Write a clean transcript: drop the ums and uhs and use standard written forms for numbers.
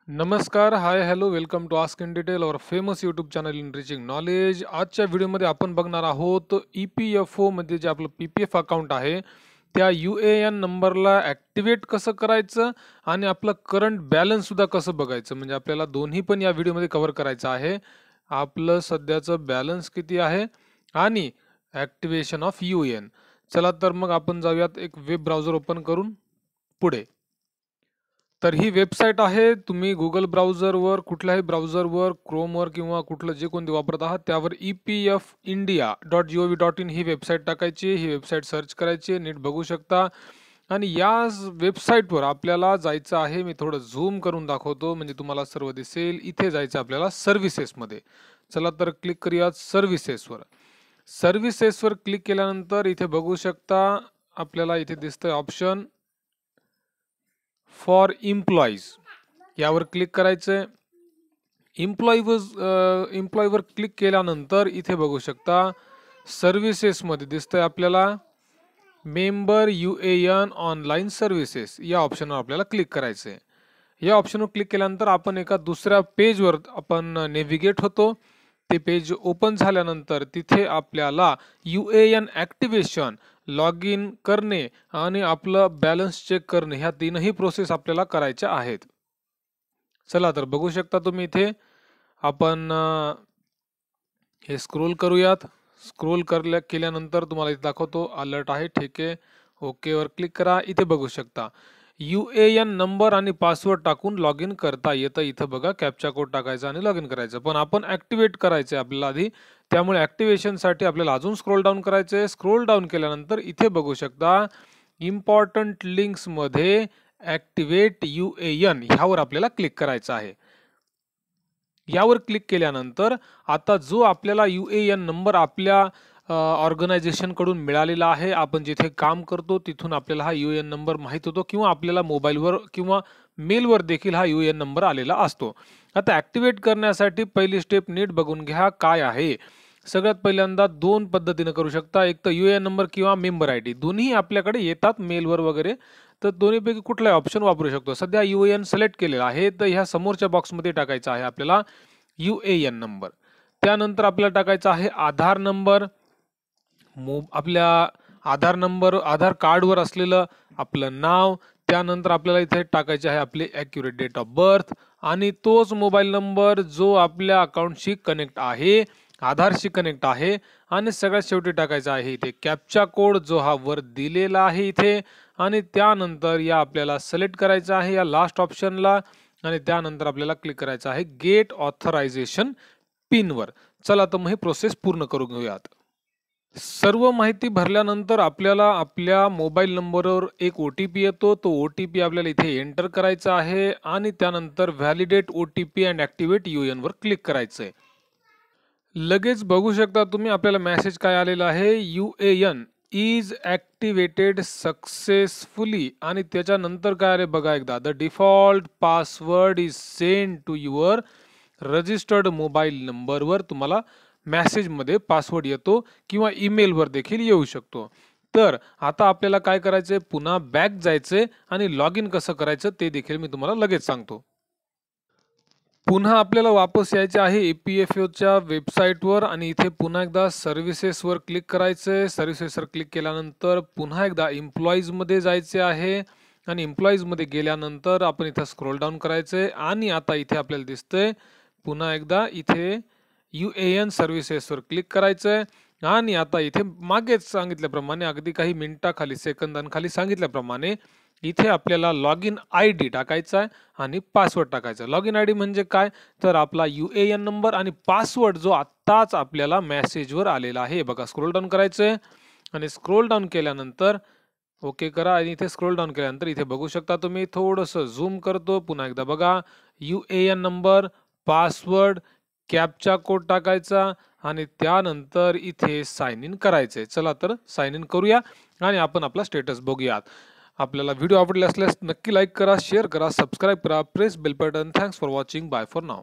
नमस्कार, hi, hello, welcome to ask in detail और famous YouTube channel enriching knowledge. आजच्या व्हिडिओमध्ये आपण बघणार आहोत EPFOमध्ये जे आपलं PPF अकाउंट आहे त्या UAN नंबरला ॲक्टिवेट कसं करायचं आणि आपलं करंट बॅलन्ससुद्धा कसं बघायचं. म्हणजे आपल्याला दोन्ही पण या व्हिडिओमध्ये कव्हर करायचं आहे. आपलं सध्याचं बॅलन्स किती आहे आणि ॲक्टिवेशन ऑफ UAN. चला तर मग आपण जाऊयात एक वेब ब्राउझर ओपन करून पुढे. तर ही वेबसाईट आहे. तुम्ही गुगल ब्राउझरवर, कुठल्याही ब्राउझरवर, क्रोमवर किंवा कुठलं जे कोणते वापरत आहात त्यावर EPFindia.gov.in ही वेबसाईट टाकायची. ही वेबसाईट सर्च करायची, नीट बघू शकता. आणि या वेबसाईटवर आपल्याला जायचं आहे. मी थोडं झूम करून दाखवतो म्हणजे तुम्हाला सर्व दिसेल. इथे जायचं आपल्याला सर्व्हिसेसमध्ये. चला तर क्लिक करूयात सर्व्हिसेसवर. सर्व्हिसेसवर क्लिक केल्यानंतर इथे बघू शकता आपल्याला इथे दिसतंय ऑप्शन फॉर एम्प्लॉईज. यावर क्लिक करायचं. एम्प्लॉईवर क्लिक केल्यानंतर इथे बघू शकता सर्व्हिसेसमध्ये दिसतंय आपल्याला मेंबर UAN ऑनलाईन सर्व्हिसेस या ऑप्शनवर आपल्याला क्लिक करायचं आहे. या ऑप्शनवर क्लिक केल्यानंतर आपण एका दुसऱ्या पेजवर आपण नेव्हिगेट होतो. ते पेज ओपन झाल्यानंतर तिथे आपल्याला UAN ॲक्टिवेशन, लॉग इन करणे आणि आपलं बॅलन्स चेक करणे ह्या तीनही प्रोसेस आपल्याला करायच्या आहेत. चला तर बघू शकता तुम्ही इथे आपण हे स्क्रोल करूयात. स्क्रोल केल्यानंतर तुम्हाला इथे दाखवतो अलर्ट आहे, ठीक आहे, ओकेवर क्लिक करा. इथे बघू शकता UAN नंबर आणि पासवर्ड टाकून लॉग इन करता येतं. इथं बघा कॅप्चा कोड टाकायचा आणि लॉग इन करायचं. पण आपण ॲक्टिवेट करायचं आहे आपल्याला आधी. त्यामुळे ॲक्टिवेशनसाठी आपल्याला अजून स्क्रोल डाऊन करायचं आहे. स्क्रोल डाऊन केल्यानंतर इथे बघू शकता इम्पॉर्टंट लिंक्समध्ये ॲक्टिवेट UAN ह्यावर आपल्याला क्लिक करायचं आहे. यावर क्लिक केल्यानंतर आता जो आपल्याला UAN नंबर आपल्या ऑर्गनायझेशनकडून मिळालेला आहे, आपण जिथे काम करतो तिथून आपल्याला हा UAN नंबर माहीत होतो किंवा आपल्याला मोबाईलवर किंवा मेलवर देखील हा UAN नंबर आलेला असतो. आता ॲक्टिवेट करण्यासाठी पहिली स्टेप नीट बघून घ्या काय आहे. सगळ्यात पहिल्यांदा दोन पद्धतीने करू शकता. एक तर UAN नंबर किंवा मेंबर ID दोन्ही आपल्याकडे येतात मेलवर वगैरे. तर दोन्हीपैकी कुठलाही ऑप्शन वापरू शकतो. सध्या UAN सिलेक्ट केलेला आहे तर ह्या समोरच्या बॉक्समध्ये टाकायचा आहे आपल्याला UAN नंबर. त्यानंतर आपल्याला टाकायचा आहे आधार नंबर. आपल्या आधार कार्डवर असलेलं आपलं नाव. त्यानंतर आपल्याला इथे टाकायचे आहे आपली ॲक्युरेट डेट ऑफ बर्थ आणि तोच मोबाईल नंबर जो आपल्या अकाउंटशी कनेक्ट आहे, आधारशी कनेक्ट आहे. आणि सगळ्यात शेवटी टाकायचा आहे इथे कॅप्चा कोड जो हा वर दिलेला आहे इथे. आणि त्यानंतर या आपल्याला सिलेक्ट करायचं आहे या लास्ट ऑप्शनला आणि त्यानंतर आपल्याला क्लिक करायचं आहे गेट ऑथरायझेशन पिनवर. चला तर मग ही प्रोसेस पूर्ण करून घेऊयात. सर्व माहिती भरल्यानंतर आपल्याला आपल्या मोबाईल नंबरवर एक OTP येतो. तो OTP आपल्याला इथे एंटर करायचा आहे आणि त्यानंतर validate OTP and activate UAN वर क्लिक करायचं आहे. लगेच बघू शकता तुम्ही आपल्याला मेसेज काय आलेला आहे, UAN इज ॲक्टिवेटेड सक्सेसफुली. आणि त्याच्यानंतर काय आले बघा एकदा, the default password is send to your registered mobile नंबरवर तुम्हाला मेसेजमध्ये पासवर्ड येतो किंवा ईमेलवर देखील येऊ शकतो. तर आता आपल्याला काय करायचंय, पुन्हा बॅक जायचंय आणि लॉग इन कसं करायचं ते देखील मी तुम्हाला लगेच सांगतो. पुन्हा आपल्याला वापस यायचे आहे EPFOच्या वेबसाईटवर आणि इथे पुन्हा एकदा सर्व्हिसेसवर क्लिक करायचंय. सर्व्हिसेसवर क्लिक केल्यानंतर पुन्हा एकदा एम्प्लॉईजमध्ये जायचे आहे आणि एम्प्लॉईजमध्ये गेल्यानंतर आपण इथं स्क्रोल डाऊन करायचंय आणि आता इथे आपल्याला दिसतंय पुन्हा एकदा इथे UAN सर्व्हिसेसवर क्लिक करायचंय आणि आता इथे मागेच सांगितल्याप्रमाणे अगदी काही मिनिटाखाली सेकंदांखाली सांगितल्याप्रमाणे इथे आपल्याला लॉग इन ID टाकायचा आहे आणि पासवर्ड टाकायचा आहे. लॉग इन ID म्हणजे काय, तर आपला UAN नंबर आणि पासवर्ड जो आत्ताच आपल्याला मेसेजवर आलेला आहे. बघा स्क्रोल डाऊन करायचं आहे आणि स्क्रोल डाऊन केल्यानंतर ओके करा आणि इथे स्क्रोल डाऊन केल्यानंतर इथे बघू शकता तुम्ही, थोडंसं झूम करतो पुन्हा एकदा बघा, UAN number, password, captcha code टाकायचा आणि त्यानंतर इथे साइन इन करायचे. चला तर साइन इन करूया आणि आपण आपला स्टेटस बघूयात. आपल्याला व्हिडिओ आवडला असल्यास नक्की लाईक करा, शेअर करा, सबस्क्राईब करा, press bell button. Thanks for watching. Bye for now.